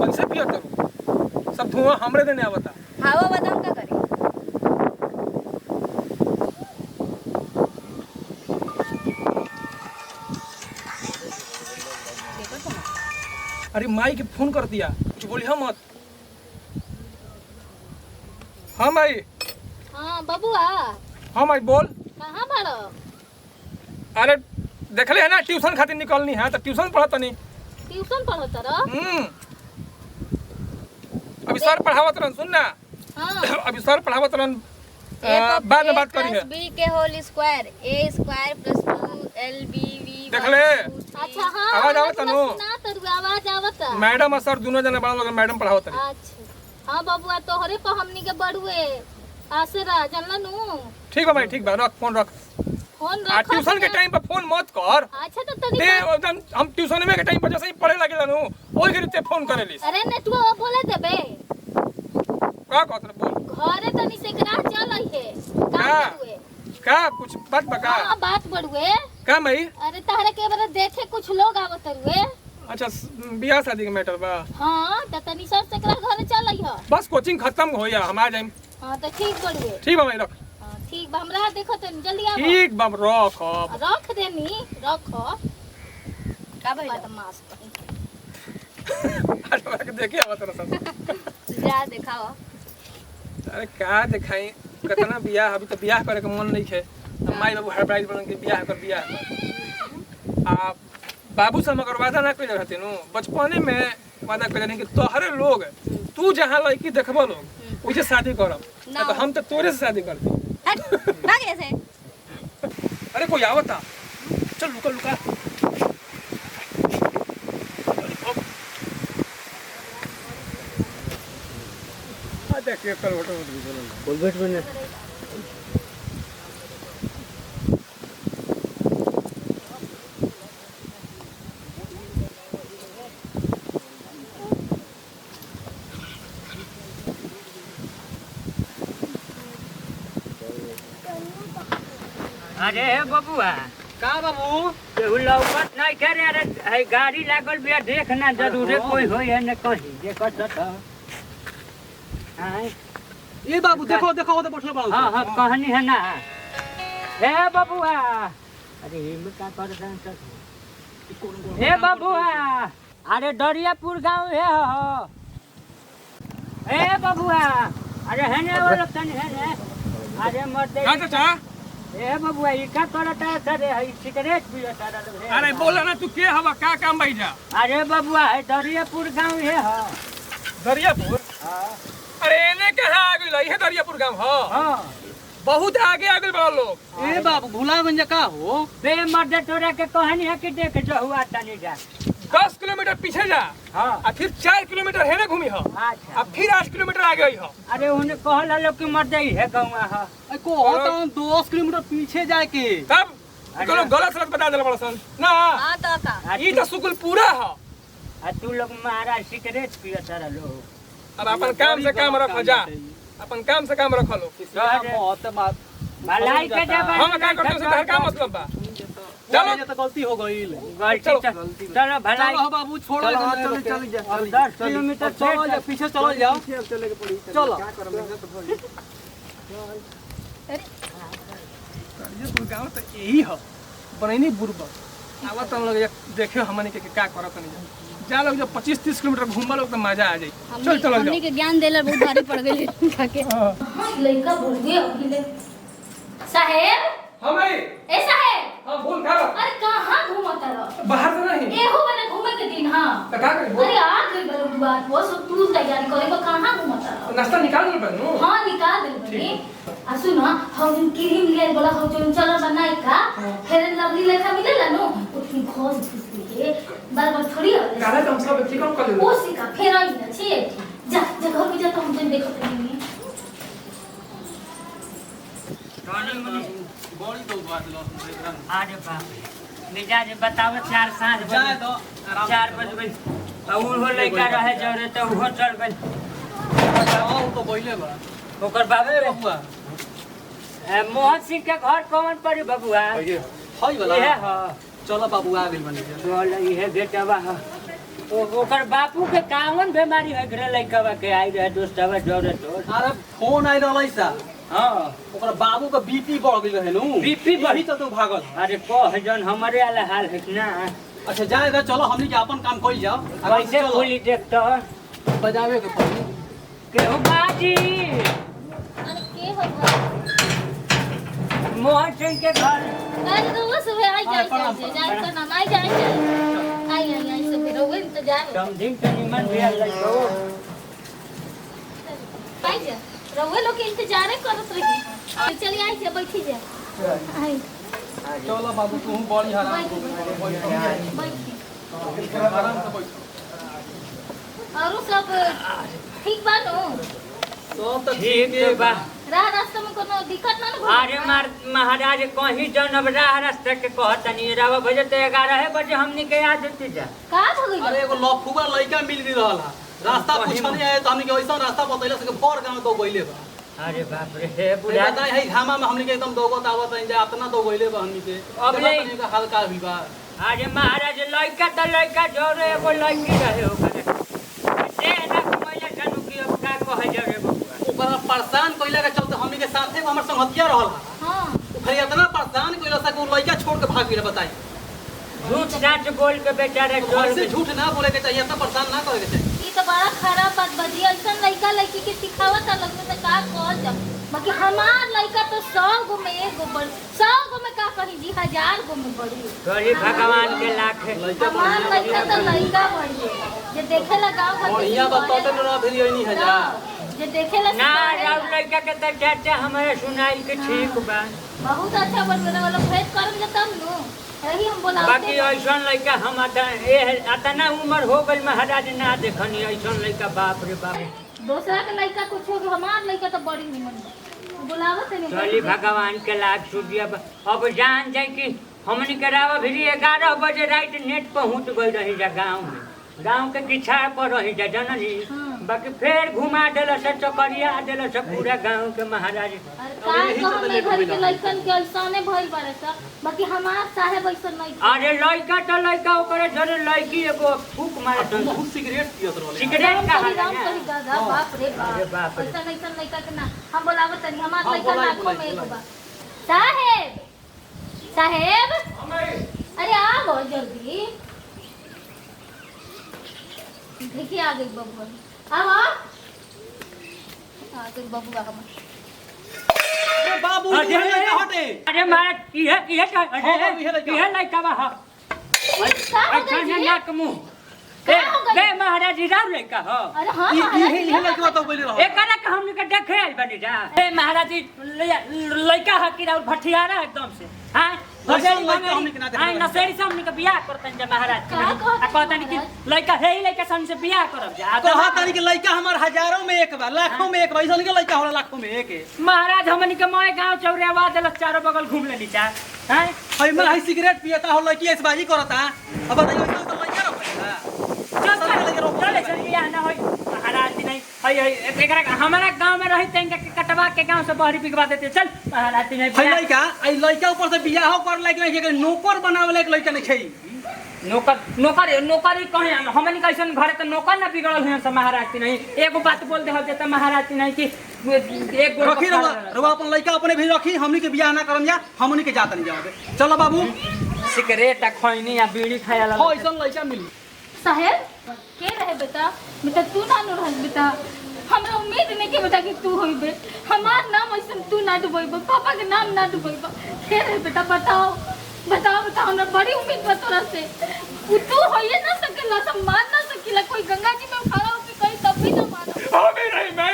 कैसे पिया करूं? सब धुआं हमरे देने आवता। हवा बदाम का करी। अरे माई के फोन कर दिया, कुछ बोलिए मत। हाँ माई। हाँ बबुआ। हाँ माई बोल। कहाँ बाड़ो? अरे देखले है ना ट्यूशन खातिर निकलनी है तो ट्यूशन पढ़त नहीं। ट्यूशन पढ़त रह? अभी सर पढ़ावत रहन, सुन ना। हाँ। अभी सर पढ़ावत रहन, बाद में बात करेंगे। b के whole square a square plus 2lb देख ले। अच्छा हाँ। आवाज आवत नु? ना तर आवाज आवत। मैडम और सर दोनों जने बड़ा लोग मैडम पढ़ावत रही। अच्छा हाँ बबुआ तोहरे पर हमनी के बड़ुए आसरा जानला नु। ठीक है भाई, ठीक बा, रख फोन रख। फोन रख। ट्यूशन के टाइम पे फोन मत कर। अच्छा तो तनी एकदम हम ट्यूशन में के टाइम पर जैसे ही पढ़े लगे नु ओही के फोन करेली। अरे नेटवा बोले देबे का कहत रे बोल। घरे तनी से करा चल है का? बड़ुए का कुछ बात बका? हां बात बड़ुए का मई? अरे तहरे के बारे देखे कुछ लोग आवत हुए। अच्छा बियाह शादी के मैटर बा? हां त तनी सर से करा घरे चल है। बस कोचिंग खत्म होया हम आ जाइम। हां तो ठीक बड़ुए। ठीक बा भाई रख। हां ठीक बा हमरा देखो तनी जल्दी आओ। ठीक बा रख। रख देनी रखो का भाई बदमाश अरे देखिए आवत रह सब। जा दिखाओ। अरे का दिखाई कितना बियाह, अभी तो बियाह करे के मन नहीं है। माई बाबू हड़बड़ाई बन के बियाह कर। आ बाबू से मगर वादा ना कइले रहते नु बचपने में वादा कइले नहीं कि तोहरे लोग तू जहां लड़की देखबो लोग उसे शादी करब। तो हम तो तोरे से शादी करते। हट भाग ऐसे। अरे कोई आवता, चल लुका लुका। देखिए कल फोटो बोल बैठ बने। अरे बबुआ का बाबू केहू लौकत नहीं करे। अरे गाड़ी लागल बिया देखना जरूरे कोई होई है न कहीं देखत त। हां ये बाबू देखो देखो उधर बैठल बा। हां हां कहानी है ना। ए बबुआ अरे हिम का कर रहा है। ए बबुआ अरे दरियापुर गांव है हो। ए बबुआ अरे है वो लोग तनी है। अरे मरते हां चाचा। ए बबुआ ई का करता है रे? हई सिगरेट पियो सारा लोग। अरे बोला ना तू के हवा का काम भाई जा। अरे बबुआ है दरियापुर गांव है हो। दरियापुर? हां अरे एने कहां आ गइल है दरियापुर गांव? हां बहुत आगे आ गइल बा लोग। ए बाबू भुला गंजा का हो? बे मर्द तोरा के कहानी है कि देख जो हुआ तनी जा। 10 किलोमीटर पीछे जा। हां आ फिर 4 किलोमीटर हेने घूमी हो। अच्छा अब फिर 8 किलोमीटर आगे आई हो। अरे उन्हें कहला लोग कि मर्द ही है गांव है। ए को तो 10 किलोमीटर पीछे जाए के। तब कोनो गलत सलत बता देला बड़सन ना। हां तो का ई तो सुकुल पूरा हो। आ तू लोग मारा सिगरेट पियो सारा लोग। अब अपन काम से काम रख जा। अपन काम से काम रख लो। मौत बात भलाई के जब हम का करते से हर काम मतलब बा। चलो ये तो गलती हो गई। गलती चलो भलाई। चलो बाबू छोड़ो चल चल जा। 10 किलोमीटर चलो जा पीछे चलो जाओ। चले के पड़ी। चलो ये तू गांव तो यही हो। बरैनी बुरबा आवत लोग देखियो हमनी के का करत नहीं जा लोग जो 25-30 किलोमीटर घूमबा लोग तो मजा आ जाई। चल चलो हमनी के ज्ञान देला बहुत भारी पड़ गेल खाके। लइका बोल गए अकेले। साहेब हां भाई। ए साहेब हां बोल का? अरे कहां घूमत रह? बाहर तो नहीं एहो बने घूमे के दिन हां तो का करे बोल। अरे आ गई बलू बात वो सब तू तैयारी करे को कहां घूमत रह? नाश्ता निकाल ले बनू। हां निकाल दे बनी। आ सुन हम क्रीम ले बोला हम जो चलो बनाई का फिर लवली लेखा मिलेला नो उतनी खोज के बार थोड़ी आवे। काला तो हम सब ठीक कर ले। ओ सिका फिर आई ना छे जा जा घर में जा तो हम देखो नहीं। बड़ी तो बात लो। अरे बाप मिजाज बताओ 4 साँझ जाए तो 4 बज गई। और हो लइका रहे जरे तो वो चल गई। आओ तो पहले बा ओकर बाबू बबुआ मोहन सिंह के घर कौन पड़ी बबुआ? ये हई वाला ये हां चलो बाबू आ गेल बने। चल ये बेटवा है ओकर बापू के कावन बीमारी है घरे लइका के आई रहे दोस्तवा जोरे तो अरे फोन आई रहलै सा हां ओकर बाबू का बीपी बढ़ गेल रहे नु बीपी बढ़ी तो तू भागल। अरे कह जन हमारे वाला हाल है ना। अच्छा जाए रे चलो हमनी के अपन काम कइल जाओ। कैसे खोली देख तो बजावे के पड़ी के हो बाजी अरे के हो मोहन सिंह के घर अरे तो सुबह आई जाए तो ना आई जाए आई से फिर वो इंतजार समझिन के निमन भी लइको आई जा रउए लोग के इंतजार करत रही चलिए आई से बैठी जा आई चलो बाबू तू बड़ी हराम बैठी आराम से बैठ। और सब ठीक बा नो सब तो ठीक है बा। राह रास्ता में कोनो दिक्कत ना हो अरे महाराज कहीं जन अब राह रास्ते के कहतनी रावा बजे तो 11 बजे हमनी के याद देती जा का हो गई अरे एगो लफुआ लइका मिल भी रहल रास्ता पूछने आए तो हमनी के ऐसा रास्ता बतैले से भर गांव दो गइले बा। अरे बाप रे हे बुढ़ा बुझाता है घामा में हमनी के एकदम दोगत आवत है जा अपना दो गइले बा हमनी के अब ले का हल्का भी बा। अरे महाराज लइका तो लइका जोरे एगो लइकी रहे ओकरे से ना घुमैले जानू की अब का कहे जरे बबुआ ओकरा परेशान कइला के चलते हमनी के साथे हमर संगतिया रहल हां फिर इतना परेशान कइला से को लइका छोड़ के भाग गेल बताई। झूठ साच बोल के बेचारे ऐसे झूठ ना बोले के चाहिए इतना परेशान ना करे के चाहिए। ई तो बड़ा खराब बात बजी ऐसा लड़का लड़की के सिखावत अलग में तो का कहल जा बाकी हमार लड़का तो 100 गो में एगो बड़ 100 गो में का कही जी 1000 गो में बड़ी गरीब भगवान के लाख है हमार लड़का तो लड़का बड़ी जे देखेला गांव का बढ़िया बताते ना फिर यही नहीं है जा जे देखेला ना राव लइका के तो चाचा हमारे सुनाई के ठीक बा बहुत अच्छा बन वाला भेंट करम जे तब नु यही हम बोला बाकी ऐसा लइका हम अतना उम्र हो गई महाराज ना देखनी ऐसा लइका बाप रे बाप दूसरा के लड़का कुछ हो हमार लड़का तो बड़ी निमन बा बुलावत नहीं चली भगवान के लाख सुबिया अब जान जाए कि हमनी के रावा भी 11 बजे रात नेट पहुंच गई रही जा गांव के किछाड़ पर रही जा जननी बाकी फिर घुमा देला से चकरिया देला से पूरा गांव के महाराज अरे का हम घर के लड़कन के ऐसाने भइल बारे सा बाकी हमार साहेब ऐसा नहीं अरे लइका तो लइका ओकरे जरे लइकी एगो फूक मारे बहुत सिगरेट पियत रहले सिगरेट का राम करी गागा बाप रे बाप ऐसा ऐसा लड़का के ना हम बोलावत नहीं हमार लड़का लाखों में एगो बा साहेब साहेब अरे आ गो जल्दी देखिए आ गई बबुआ आ गई बबुआ हम अरे बाबू तू लइका हटे अरे मारा किए का किए लइका बा अच्छा ना नाक मुंह बे महाराज राव लइका हो अरे हां ये लइका तो बोले रहो एकरा के हमनी के देखे आइल बनी जा ए महाराज लइका ह कि राव भठियारा एकदम से हां आई नसेरी से हमनी के बियाह करतन जा महाराज के आ कहतन कि लइका हे लइका सन से बियाह करब जा कहा तानी के लइका हमर हजारों में एक बा लाखों में एक बा ऐसा के लइका होला लाखों में एक है। महाराज हमनी के मोए गांव चौरेवा देलक चारों बगल घूम लेनी जा हैं हई में हई सिगरेट पियता हो लइकी ऐसे बाजी करता अब बताइए तो लइका रखेगा चले चल बियाह ना होई महाराज जी नहीं हई एकरा हमारा गांव में रही तंग के कटवा के गांव से बहरी बिगवा देते चल महाराज जी नहीं हई लइका आई लइका ऊपर से बियाह कर लायक नहीं है नौकर बनावे लायक लइका नहीं छै नौकरी कहे हमनी कैसन घरे तो नौकर ना बिगड़ल है सब महाराज जी नहीं एगो बात बोल दे हो जेता महाराज जी नहीं कि एक गो रखी रवा अपन लइका अपने भी रखी हमनी के बियाह ना करम जा हमनी के जात नहीं जाओगे चलो बाबू सिगरेट खैनी या बीड़ी खाया हो ऐसा लइका मिली साहेब के रहे बेटा तू ना नु रहल बेटा हमरा उम्मीद नहीं के बेटा कि तू होइबे हमार नाम ऐसा तू ना डुबैबो पापा के नाम ना डुबैबो के रहे बेटा बताओ हमरा बड़ी उम्मीद बा तोरा से तू होइए ना सकेला सब मान ना सकेला कोई गंगा जी में खड़ा होके कहीं तब भी ना मानो हमें नहीं मैं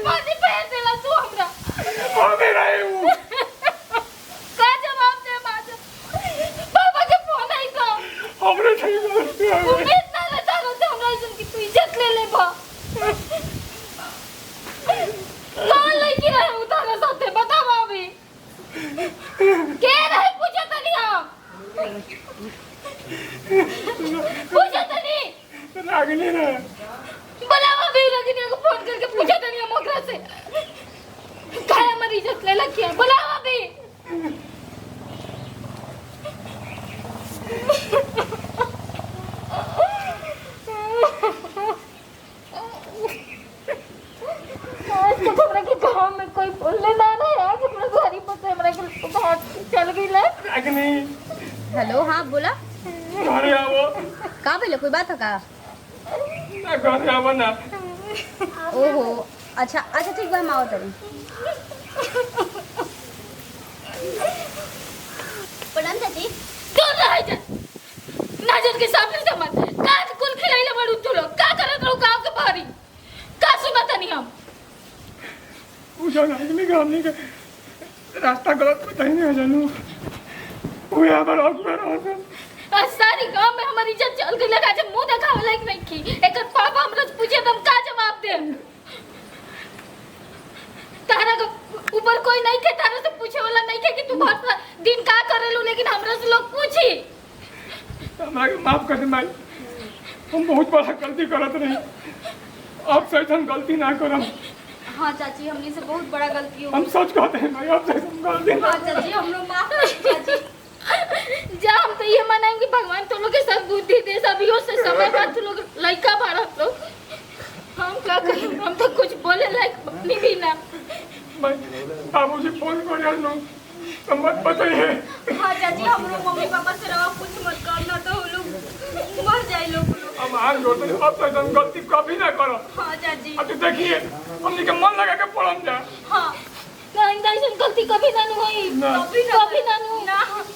पानी फेर देला तू हमरा हमें नहीं का जवाब दे माजा पापा के फोन आई का हमने नहीं उम्मीद ना लगा रहते हमरा ऐसा कि तू इज्जत ले ले बा कौन लड़की रहे उतारे साथे बता भाभी के रहे पूछा तनी हम पूछा तनी रागिनी रे बुलावा भी रागिनी को फोन करके पूछा तनी हम ओकरा से काहे हमारी इज्जत ले लखिया बुलावा भी हेलो हाँ बोला घरे आवो का बोले कोई बात है का ना घरे आवो ना ओहो अच्छा अच्छा ठीक बा हम आओ तनी प्रणाम चाची तो रह जा नजर के सामने से मत काज कुल खिलाइले बड़ू तू लोग का करत रहो गांव के बाहरी का सुनत नहीं हम पूछो ना आदमी का हमने के रास्ता गलत पता ही नहीं जानू वो यहाँ पर आज सारी गांव में हमारी इज्जत चल गई लगा जब मुंह दिखावे लायक नहीं की एकर पापा हमरा से पूछे तो हम का जवाब दे तारा के ऊपर कोई नहीं के तारा से पूछे वाला नहीं के कि तू भर दिन का करेलू लेकिन हमरा से लोग पूछी हमारा माफ कर दे माई हम बहुत बड़ा गलती करत रही अब से ऐसा गलती ना करम हाँ चाची हमने से बहुत बड़ा गलती हो हम सच कहते हैं भाई अब से ऐसा गलती ना हाँ चाची हम लोग माफ कर चाची जा हम तो ये मनाएंगे भगवान तुम लोग के सब बुद्धि दे सभी से समय बाद तुम लोग लड़का बाड़ा लोग हम क्या करें हम तो कुछ बोले लायक नहीं भी ना भाई बाबूजी फोन कर यार नो तो मत बताइए हाँ चाची हम लोग मम्मी पापा से रवा कुछ मत करना तो वो लोग मर जाए लोग हम आज रोते हैं अब से ऐसा गलती कभी ना करो हाँ चाची अब तो देखिए हमने के मन लगा के पढ़म जा हाँ ना इंदा ऐसा गलती कभी ना होई ना। कभी ना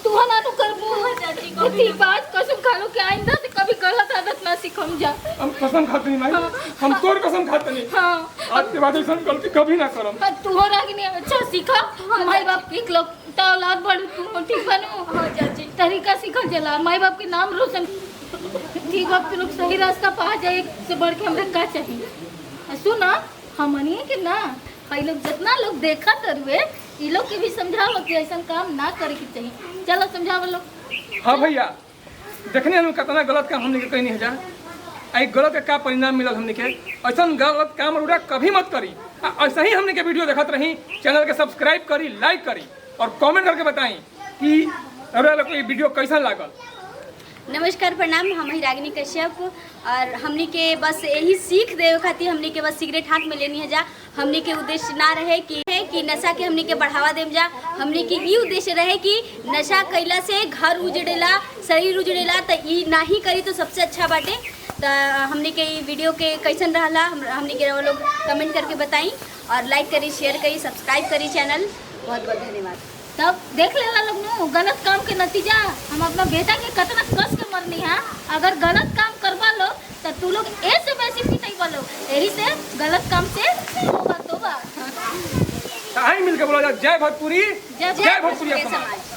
तू ना तू करबो चाची कभी बात कसम खा लो कि आइंदा से कभी गलत आदत ना सीखम जा हम कसम खाते नहीं भाई हम तोर कसम खाते नहीं हाँ आज के बाद ऐसा गलती कभी ना करम तू हो रहा कि नहीं अच्छा सीखा माई बाप के लोग तो औलाद बड़ तू ठीक बनो हाँ चाची तरीका सीखल जला माई बाप के नाम रोशन ठीक बाप के लोग सही रास्ता पा जाए से बढ़ के हमरा का चाहिए सुना हमनी के ना भाई लोग जितना लोग देखा तरुए ये लोग के भी समझाओ कि ऐसा काम ना करे के चाहिए चलो समझाओ लोग हाँ भैया देखने में कितना गलत काम हमने के कहीं नहीं जा आई गलत का परिणाम मिलल हमने के ऐसा गलत काम उड़ा कभी मत करी ऐसा ही हमने के वीडियो देखत रही चैनल के सब्सक्राइब करी लाइक करी और कमेंट करके बताई कि हमरा लोग को ये वीडियो कैसा लागल। नमस्कार प्रणाम हम ही रागिनी कश्यप और हमने के बस यही सीख दे खातिर हमने के बस सिगरेट हाथ में लेनी है जा हमने के उद्देश्य ना रहे कि नशा के हमने के बढ़ावा देम जा हमने के ई उद्देश्य रहे कि नशा कैला से घर उजड़ेला शरीर उजड़ेला तो ई ना ही करी तो सबसे अच्छा बाटे तो हमने के वीडियो के कैसन रहा हमने के वो लोग कमेंट करके बताई और लाइक करी शेयर करी सब्सक्राइब करी चैनल बहुत बहुत धन्यवाद। तब देख लेना लोग नु गलत काम के नतीजा हम अपना बेटा के कितना कस के मरनी है अगर गलत काम करवा लो तो तू लोग ऐसे वैसे पिटाई वालो यही से गलत काम से तोबा आई मिलकर बोला जय भोजपुरी जय जय भोजपुरी समाज।